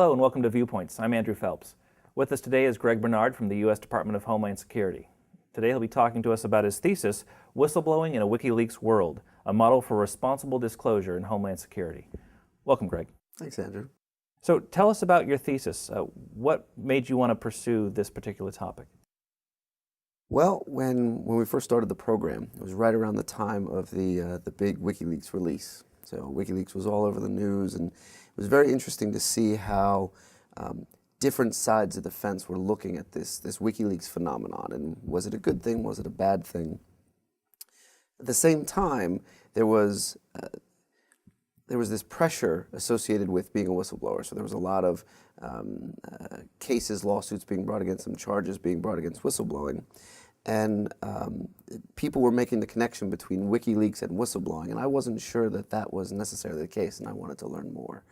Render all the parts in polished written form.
Hello and welcome to Viewpoints. I'm Andrew Phelps. With us today is Greg Bernard from the U.S. Department of Homeland Security. Today he'll be talking to us about his thesis, Whistleblowing in a WikiLeaks World, a model for responsible disclosure in Homeland Security. Welcome, Greg. Thanks, Andrew. So tell us about your thesis. What made you want to pursue this particular topic? Well, when we first started the program, it was right around the time of the big WikiLeaks release. So WikiLeaks was all over the news, and it was very interesting to see how different sides of the fence were looking at this WikiLeaks phenomenon, and was it a good thing, was it a bad thing? At the same time, there was this pressure associated with being a whistleblower. So there was a lot of cases, lawsuits being brought against them, charges being brought against whistleblowing. And people were making the connection between WikiLeaks and whistleblowing, and I wasn't sure that that was necessarily the case, and I wanted to learn more.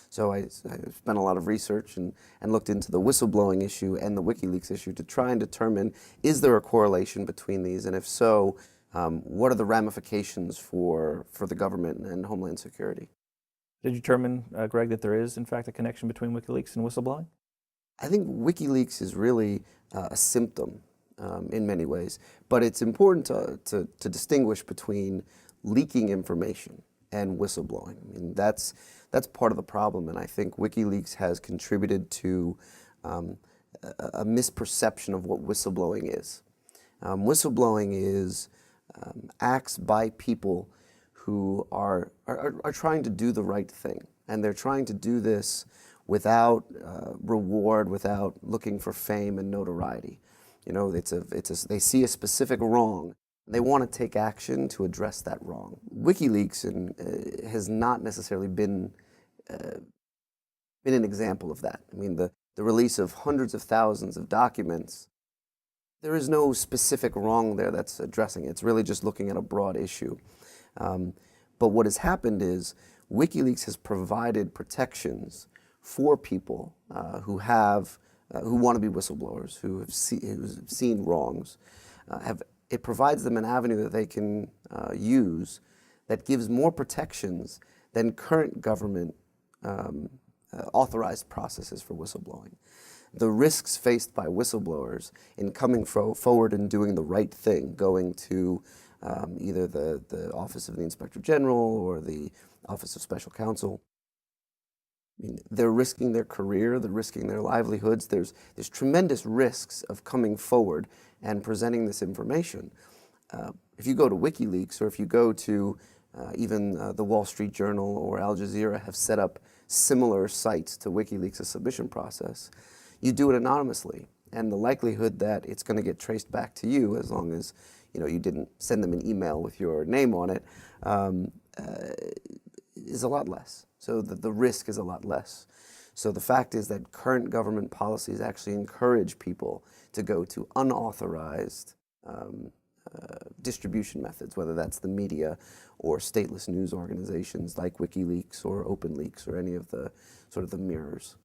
So I spent a lot of research and looked into the whistleblowing issue and the WikiLeaks issue to try and determine, is there a correlation between these, and if so, what are the ramifications for the government and Homeland Security? Did you determine, Greg, that there is, in fact, a connection between WikiLeaks and whistleblowing? I think WikiLeaks is really a symptom in many ways, but it's important to distinguish between leaking information and whistleblowing. I mean, that's part of the problem, and I think WikiLeaks has contributed to a misperception of what whistleblowing is. Whistleblowing is acts by people who are trying to do the right thing, and they're trying to do this without reward, without looking for fame and notoriety. You know, they see a specific wrong, and they want to take action to address that wrong. WikiLeaks has not necessarily been an example of that. I mean, the release of hundreds of thousands of documents, there is no specific wrong there that's addressing it. It's really just looking at a broad issue. But what has happened is WikiLeaks has provided protections for people who want to be whistleblowers, who have seen wrongs. It provides them an avenue that they can use that gives more protections than current government authorized processes for whistleblowing. The risks faced by whistleblowers in coming forward and doing the right thing, going to either the Office of the Inspector General or the Office of Special Counsel, I mean, they're risking their career, they're risking their livelihoods. There's tremendous risks of coming forward and presenting this information. If you go to WikiLeaks, or if you go to even the Wall Street Journal or Al Jazeera have set up similar sites to WikiLeaks' submission process, you do it anonymously, and the likelihood that it's going to get traced back to you, as long as you didn't send them an email with your name on it, is a lot less. So the risk is a lot less. So the fact is that current government policies actually encourage people to go to unauthorized distribution methods, whether that's the media or stateless news organizations like WikiLeaks or OpenLeaks or any of the sort of the mirrors.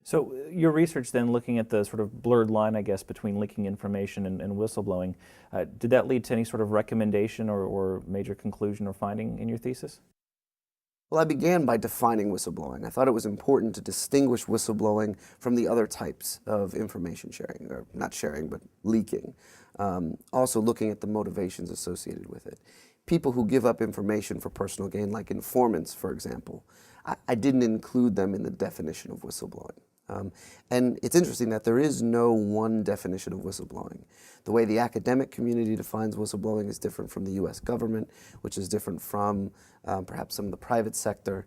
So your research then, looking at the sort of blurred line, I guess, between leaking information and whistleblowing, did that lead to any sort of recommendation or major conclusion or finding in your thesis? Well, I began by defining whistleblowing. I thought it was important to distinguish whistleblowing from the other types of information sharing, or not sharing, but leaking. Also looking at the motivations associated with it. People who give up information for personal gain, like informants, for example, I didn't include them in the definition of whistleblowing. And it's interesting that there is no one definition of whistleblowing. The way the academic community defines whistleblowing is different from the U.S. government, which is different from perhaps some of the private sector.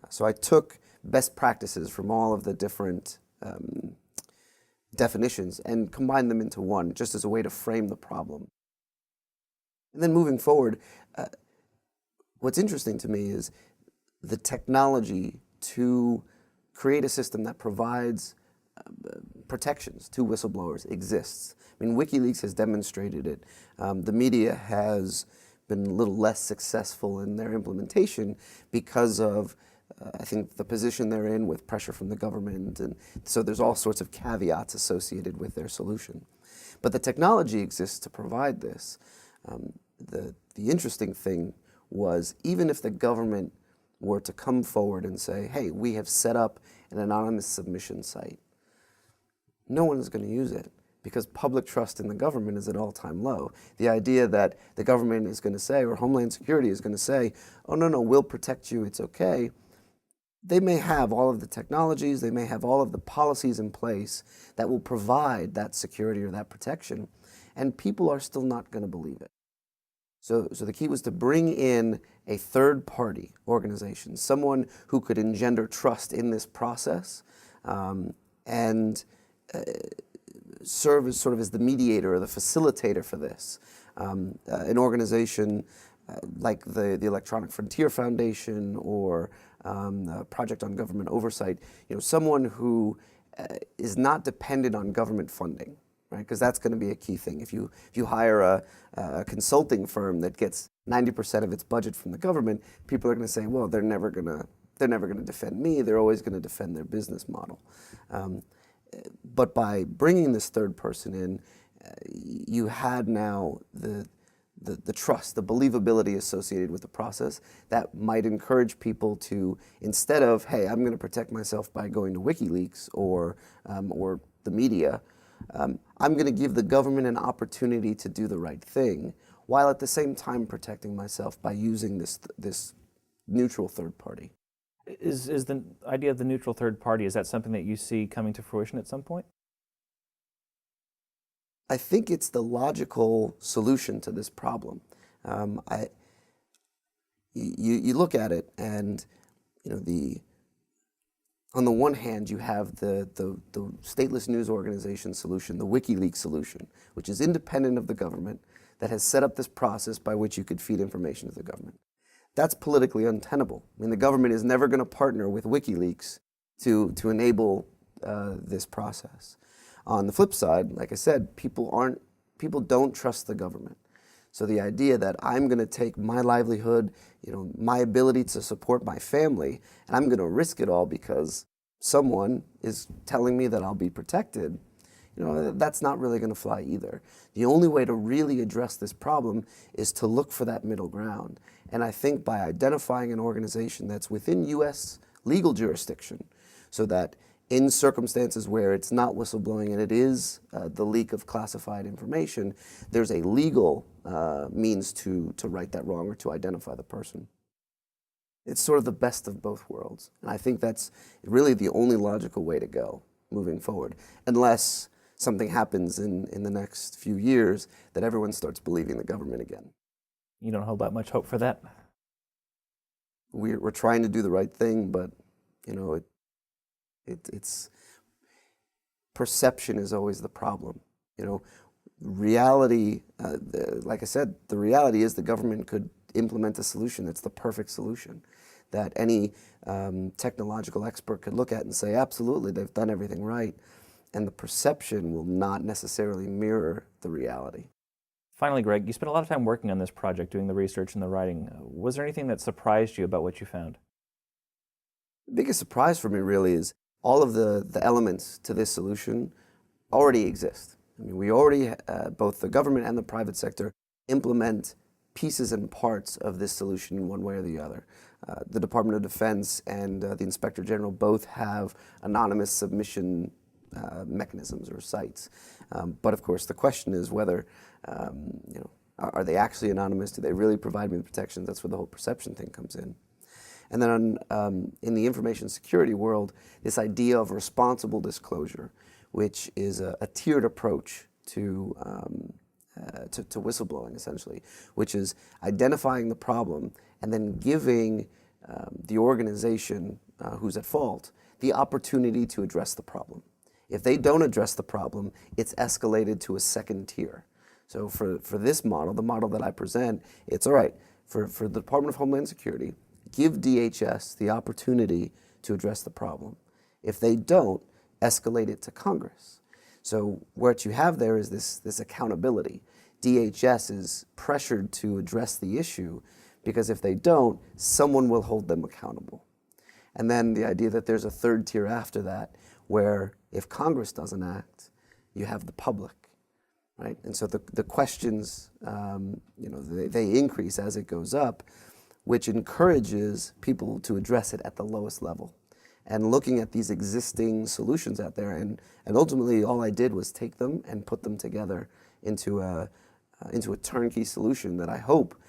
So I took best practices from all of the different definitions and combined them into one, just as a way to frame the problem. And then moving forward, what's interesting to me is the technology to create a system that provides protections to whistleblowers exists. I mean, WikiLeaks has demonstrated it. The media has been a little less successful in their implementation because of, I think, the position they're in with pressure from the government, and so there's all sorts of caveats associated with their solution. But the technology exists to provide this. The interesting thing was, even if the government were to come forward and say, hey, we have set up an anonymous submission site, no one is going to use it because public trust in the government is at all-time low. The idea that the government is going to say, or Homeland Security is going to say, oh, no, we'll protect you, it's okay. They may have all of the technologies, they may have all of the policies in place that will provide that security or that protection, and people are still not going to believe it. So the key was to bring in a third-party organization, someone who could engender trust in this process, and serve as sort of as the mediator or the facilitator for this. An organization like the Electronic Frontier Foundation or Project on Government Oversight, someone who is not dependent on government funding, right? Because that's going to be a key thing. If you hire a consulting firm that gets 90% of its budget from the government, people are going to say, well, they're never going to defend me. They're always going to defend their business model. But by bringing this third person in, you had now the trust, the believability associated with the process that might encourage people to, instead of, hey, I'm going to protect myself by going to WikiLeaks or the media, I'm going to give the government an opportunity to do the right thing, while at the same time protecting myself by using this neutral third party. Is the idea of the neutral third party, is that something that you see coming to fruition at some point? I think it's the logical solution to this problem. You look at it, and on the one hand, you have the stateless news organization solution, the WikiLeaks solution, which is independent of the government, that has set up this process by which you could feed information to the government. That's politically untenable. I mean, the government is never going to partner with WikiLeaks to enable this process. On the flip side, like I said, people don't trust the government. So the idea that I'm going to take my livelihood, my ability to support my family, and I'm going to risk it all because someone is telling me that I'll be protected, that's not really going to fly either. The only way to really address this problem is to look for that middle ground. And I think by identifying an organization that's within U.S. legal jurisdiction, so that in circumstances where it's not whistleblowing and it is the leak of classified information, there's a legal means to right that wrong or to identify the person. It's sort of the best of both worlds. And I think that's really the only logical way to go moving forward, unless something happens in the next few years that everyone starts believing the government again. You don't hold out much hope for that? We're trying to do the right thing, but it's perception is always the problem. Reality, like I said, the reality is the government could implement a solution that's the perfect solution, that any technological expert could look at and say, absolutely, they've done everything right. And the perception will not necessarily mirror the reality. Finally, Greg, you spent a lot of time working on this project, doing the research and the writing. Was there anything that surprised you about what you found? The biggest surprise for me really is all of the elements to this solution already exist. I mean, we already, both the government and the private sector, implement pieces and parts of this solution in one way or the other. The Department of Defense and the Inspector General both have anonymous submission mechanisms or sites. But of course, the question is whether, are they actually anonymous? Do they really provide me the protections? That's where the whole perception thing comes in. And then in the information security world, this idea of responsible disclosure, which is a tiered approach to whistleblowing, essentially, which is identifying the problem and then giving the organization who's at fault the opportunity to address the problem. If they don't address the problem, it's escalated to a second tier. So for this model, the model that I present, it's all right, for the Department of Homeland Security, give DHS the opportunity to address the problem. If they don't, escalate it to Congress. So what you have there is this accountability. DHS is pressured to address the issue because if they don't, someone will hold them accountable. And then the idea that there's a third tier after that, where if Congress doesn't act, you have the public, right? And so the questions, they increase as it goes up. which encourages people to address it at the lowest level. And looking at these existing solutions out there, and ultimately all I did was take them and put them together into a turnkey solution that I hope,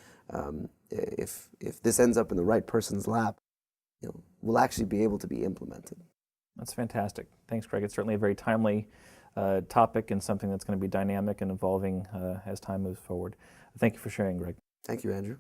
if this ends up in the right person's lap, will actually be able to be implemented. That's fantastic. Thanks, Greg. It's certainly a very timely topic and something that's going to be dynamic and evolving as time moves forward. Thank you for sharing, Greg. Thank you, Andrew.